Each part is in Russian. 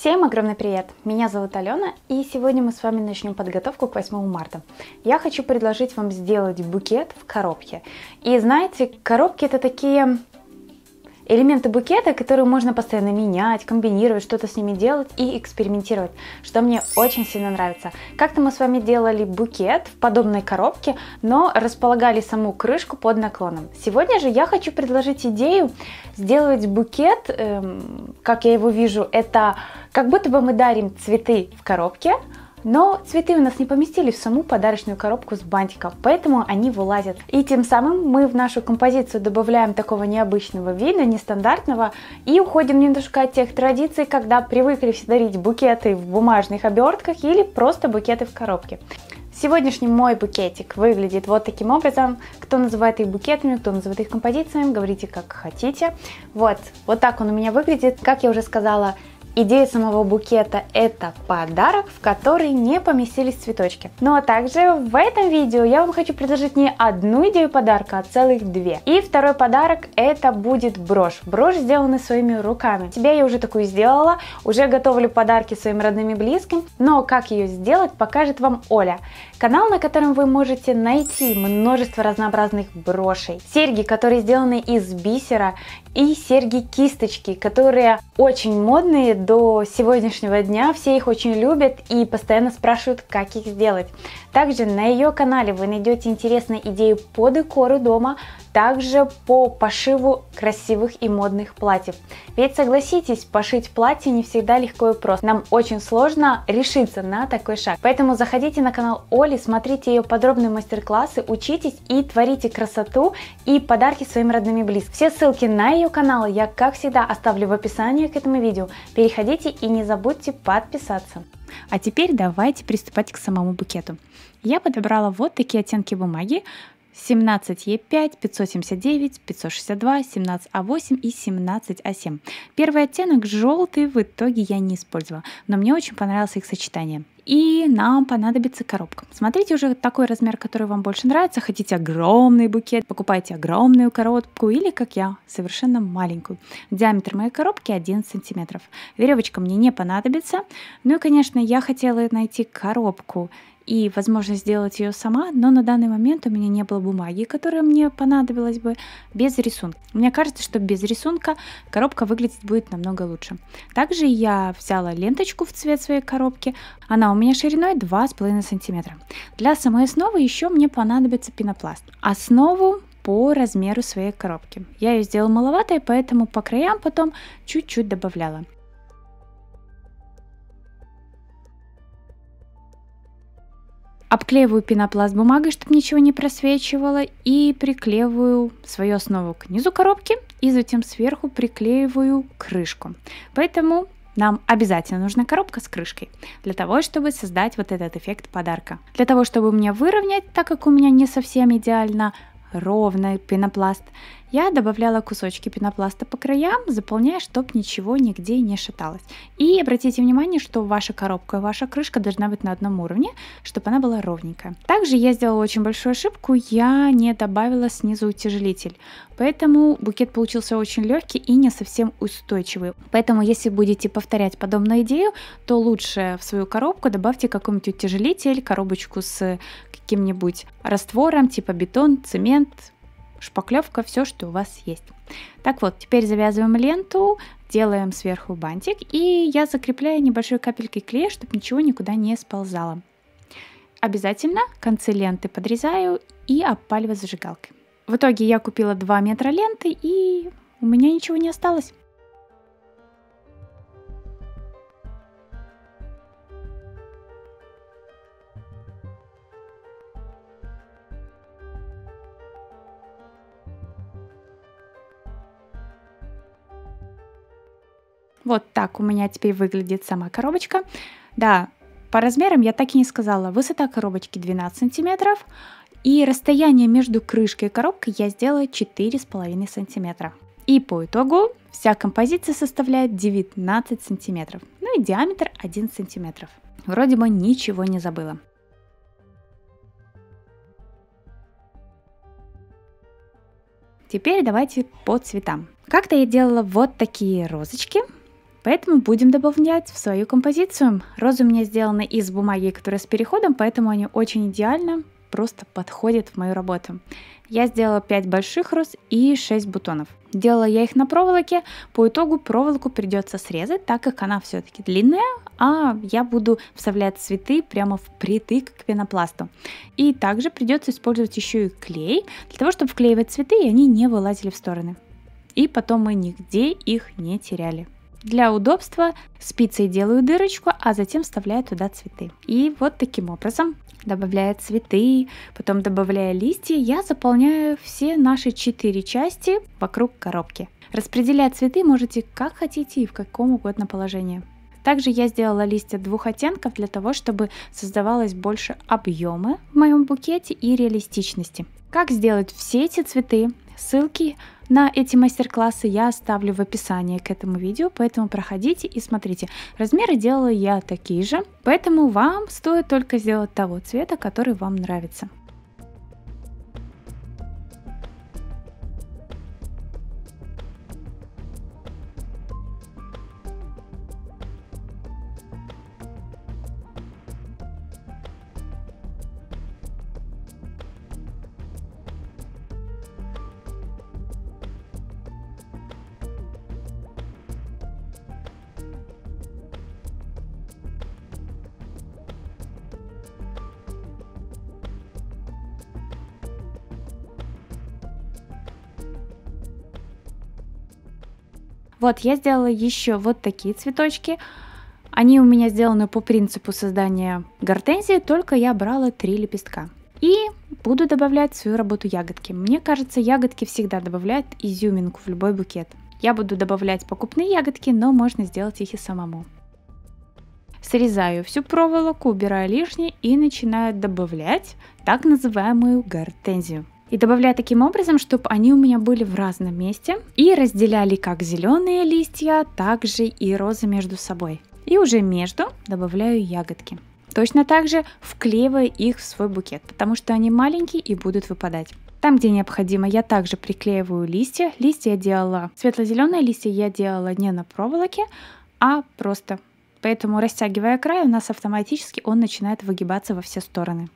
Всем огромный привет! Меня зовут Алена, и сегодня мы с вами начнем подготовку к 8 марта. Я хочу предложить вам сделать букет в коробке. И знаете, коробки это такие элементы букета, которые можно постоянно менять, комбинировать, что-то с ними делать и экспериментировать, что мне очень сильно нравится. Как-то мы с вами делали букет в подобной коробке, но располагали саму крышку под наклоном. Сегодня же я хочу предложить идею сделать букет, как я его вижу, это как будто бы мы дарим цветы в коробке, но цветы у нас не поместились в саму подарочную коробку с бантиком, поэтому они вылазят. И тем самым мы в нашу композицию добавляем такого необычного вида, нестандартного, и уходим немножко от тех традиций, когда привыкли все дарить букеты в бумажных обертках или просто букеты в коробке. Сегодняшний мой букетик выглядит вот таким образом. Кто называет их букетами, кто называет их композициями, говорите как хотите. Вот так он у меня выглядит. Как я уже сказала, идея самого букета – это подарок, в который не поместились цветочки. Ну а также в этом видео я вам хочу предложить не одну идею подарка, а целых две. И второй подарок – это будет брошь. Брошь, сделанная своими руками. Себе я уже такую сделала, уже готовлю подарки своим родным и близким. Но как ее сделать, покажет вам Оля. Канал, на котором вы можете найти множество разнообразных брошей. Серьги, которые сделаны из бисера, и серьги-кисточки, которые очень модные до сегодняшнего дня, все их очень любят и постоянно спрашивают, как их сделать. Также на ее канале вы найдете интересные идеи по декору дома, также по пошиву красивых и модных платьев. Ведь согласитесь, пошить платье не всегда легко и просто. Нам очень сложно решиться на такой шаг. Поэтому заходите на канал Оли, смотрите ее подробные мастер-классы, учитесь и творите красоту и подарки своим родным и близким. Все ссылки на ее канал я, как всегда, оставлю в описании к этому видео. Переходите и не забудьте подписаться. А теперь давайте приступать к самому букету. Я подобрала вот такие оттенки бумаги: 17Е5, 579, 562, 17А8 и 17А7. Первый оттенок желтый в итоге я не использовала, но мне очень понравилось их сочетание. И нам понадобится коробка. Смотрите уже такой размер, который вам больше нравится. Хотите огромный букет, покупайте огромную коробку или, как я, совершенно маленькую. Диаметр моей коробки 11 сантиметров. Веревочка мне не понадобится. Ну и, конечно, я хотела найти коробку и возможность сделать ее сама, но на данный момент у меня не было бумаги, которая мне понадобилась бы, без рисунка. Мне кажется, что без рисунка коробка выглядеть будет намного лучше. Также я взяла ленточку в цвет своей коробки, она у меня шириной 2,5 сантиметра. Для самой основы еще мне понадобится пенопласт. Основу по размеру своей коробки. Я ее сделала маловатой, поэтому по краям потом чуть-чуть добавляла. Обклеиваю пенопласт бумагой, чтобы ничего не просвечивало, и приклеиваю свою основу к низу коробки, и затем сверху приклеиваю крышку. Поэтому нам обязательно нужна коробка с крышкой, для того, чтобы создать вот этот эффект подарка. Для того, чтобы мне выровнять, так как у меня не совсем идеально ровный пенопласт, я добавляла кусочки пенопласта по краям, заполняя, чтобы ничего нигде не шаталось. И обратите внимание, что ваша коробка и ваша крышка должна быть на одном уровне, чтобы она была ровненькая. Также я сделала очень большую ошибку, я не добавила снизу утяжелитель, поэтому букет получился очень легкий и не совсем устойчивый. Поэтому, если будете повторять подобную идею, то лучше в свою коробку добавьте какой-нибудь утяжелитель, коробочку с каким-нибудь раствором, типа бетон, цемент, шпаклевка, все, что у вас есть. Так вот, теперь завязываем ленту, делаем сверху бантик, и я закрепляю небольшой капелькой клея, чтобы ничего никуда не сползало. Обязательно концы ленты подрезаю и опаливаю зажигалкой. В итоге я купила 2 метра ленты, и у меня ничего не осталось. Вот так у меня теперь выглядит сама коробочка. Да, по размерам я так и не сказала. Высота коробочки 12 сантиметров. И расстояние между крышкой и коробкой я сделала 4,5 сантиметра. И по итогу вся композиция составляет 19 сантиметров. Ну и диаметр 1 сантиметров. Вроде бы ничего не забыла. Теперь давайте по цветам. Как-то я делала вот такие розочки. Поэтому будем добавлять в свою композицию. Розы у меня сделаны из бумаги, которая с переходом, поэтому они очень идеально просто подходят в мою работу. Я сделала 5 больших роз и 6 бутонов. Делала я их на проволоке, по итогу проволоку придется срезать, так как она все-таки длинная, а я буду вставлять цветы прямо впритык к пенопласту. И также придется использовать еще и клей, для того, чтобы вклеивать цветы, и они не вылазили в стороны. И потом мы нигде их не теряли. Для удобства спицей делаю дырочку, а затем вставляю туда цветы. И вот таким образом, добавляя цветы, потом добавляя листья, я заполняю все наши 4 части вокруг коробки. Распределять цветы можете как хотите и в каком угодно положении. Также я сделала листья 2 оттенков для того, чтобы создавалось больше объема в моем букете и реалистичности. Как сделать все эти цветы? Ссылки на эти мастер-классы я оставлю в описании к этому видео, поэтому проходите и смотрите. Размеры делала я такие же, поэтому вам стоит только сделать того цвета, который вам нравится. Вот, я сделала еще вот такие цветочки. Они у меня сделаны по принципу создания гортензии, только я брала 3 лепестка. И буду добавлять в свою работу ягодки. Мне кажется, ягодки всегда добавляют изюминку в любой букет. Я буду добавлять покупные ягодки, но можно сделать их и самому. Срезаю всю проволоку, убираю лишнее и начинаю добавлять так называемую гортензию. И добавляю таким образом, чтобы они у меня были в разном месте и разделяли как зеленые листья, так же и розы между собой. И уже между добавляю ягодки. Точно так же вклеиваю их в свой букет, потому что они маленькие и будут выпадать. Там, где необходимо, я также приклеиваю листья. Листья я делала, светло-зеленые листья я делала не на проволоке, а просто. Поэтому, растягивая край, у нас автоматически он начинает выгибаться во все стороны.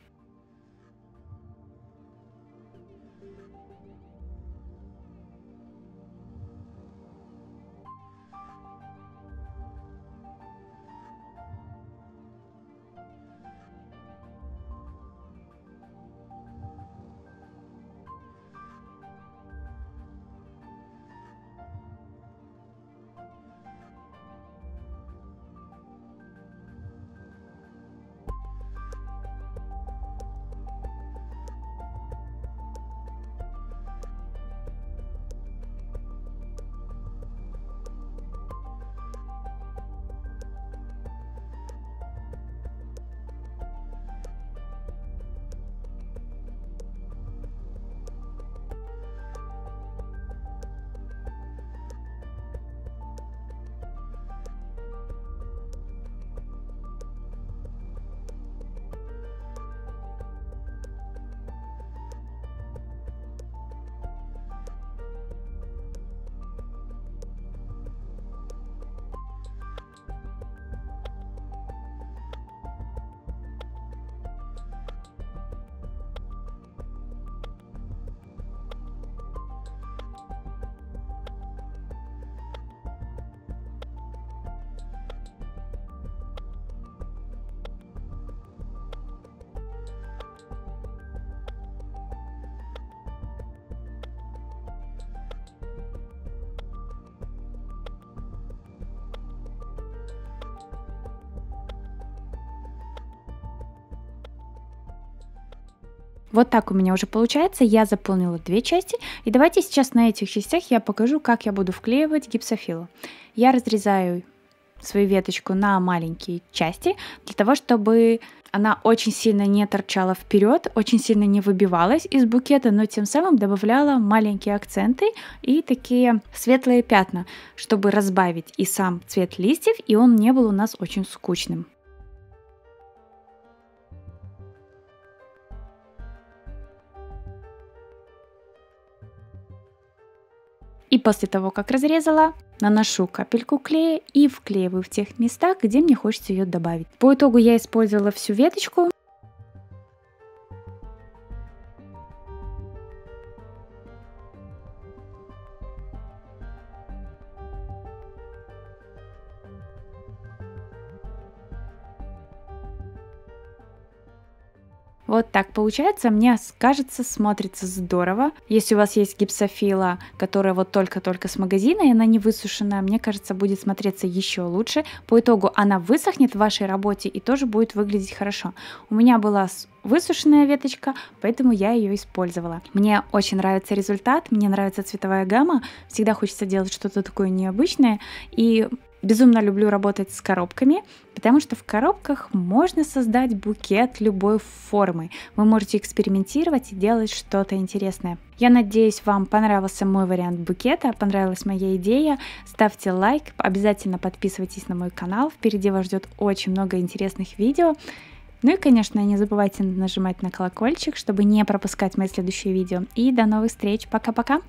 Вот так у меня уже получается, я заполнила 2 части. И давайте сейчас на этих частях я покажу, как я буду вклеивать гипсофилу. Я разрезаю свою веточку на маленькие части, для того, чтобы она очень сильно не торчала вперед, очень сильно не выбивалась из букета, но тем самым добавляла маленькие акценты и такие светлые пятна, чтобы разбавить и сам цвет листьев, и он не был у нас очень скучным. И после того, как разрезала, наношу капельку клея и вклеиваю в тех местах, где мне хочется ее добавить. По итогу я использовала всю веточку. Вот так получается, мне кажется, смотрится здорово. Если у вас есть гипсофила, которая вот только-только с магазина, и она не высушенная, мне кажется, будет смотреться еще лучше. По итогу она высохнет в вашей работе и тоже будет выглядеть хорошо. У меня была высушенная веточка, поэтому я ее использовала. Мне очень нравится результат, мне нравится цветовая гамма, всегда хочется делать что-то такое необычное, и безумно люблю работать с коробками, потому что в коробках можно создать букет любой формы. Вы можете экспериментировать и делать что-то интересное. Я надеюсь, вам понравился мой вариант букета, понравилась моя идея. Ставьте лайк, обязательно подписывайтесь на мой канал. Впереди вас ждет очень много интересных видео. Ну и, конечно, не забывайте нажимать на колокольчик, чтобы не пропускать мои следующие видео. И до новых встреч. Пока-пока!